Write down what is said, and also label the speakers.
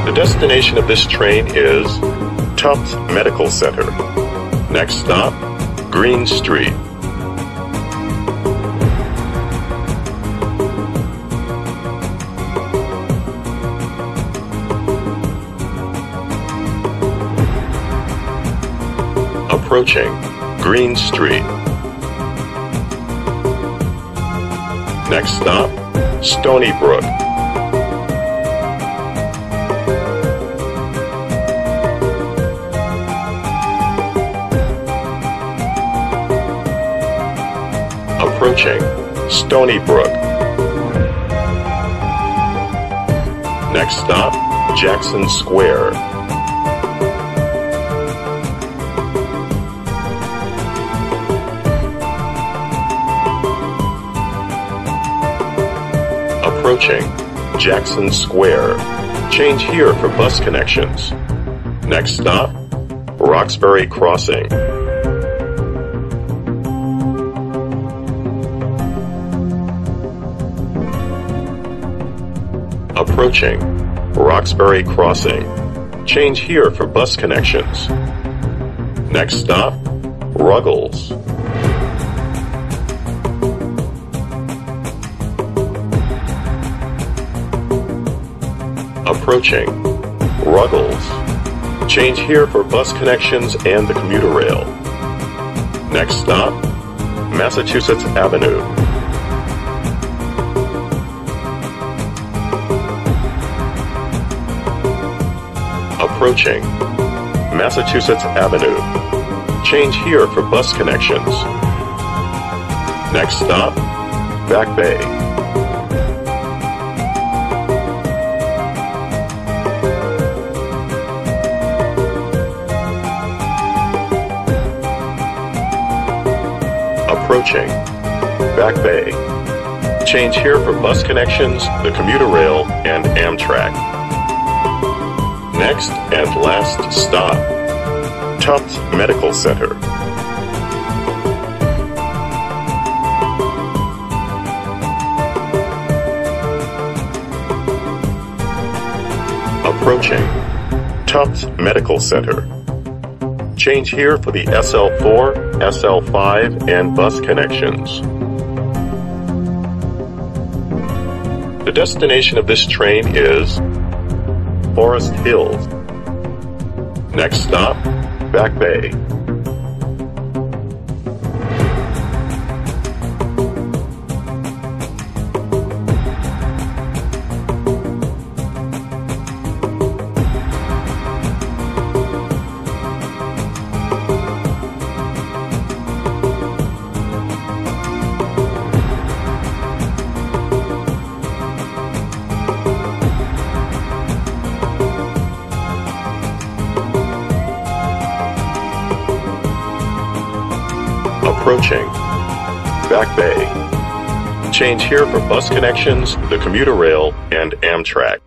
Speaker 1: The destination of this train is Tufts Medical Center. Next stop, Green Street. Approaching Green Street. Next stop, Stony Brook. Approaching Stony Brook. Next stop, Jackson Square. Approaching Jackson Square. Change here for bus connections. Next stop, Roxbury Crossing. Approaching Roxbury Crossing. Change here for bus connections. Next stop, Ruggles. Approaching Ruggles. Change here for bus connections and the commuter rail. Next stop, Massachusetts Avenue. Approaching Massachusetts Avenue. Change here for bus connections. Next stop, Back Bay. Approaching Back Bay. Change here for bus connections, the commuter rail, and Amtrak. Next and last stop, Tufts Medical Center. Approaching Tufts Medical Center. Change here for the SL4, SL5, and bus connections. The destination of this train is Forest Hills. Next stop, Back Bay. Approaching Back Bay. Change here for bus connections, the commuter rail, and Amtrak.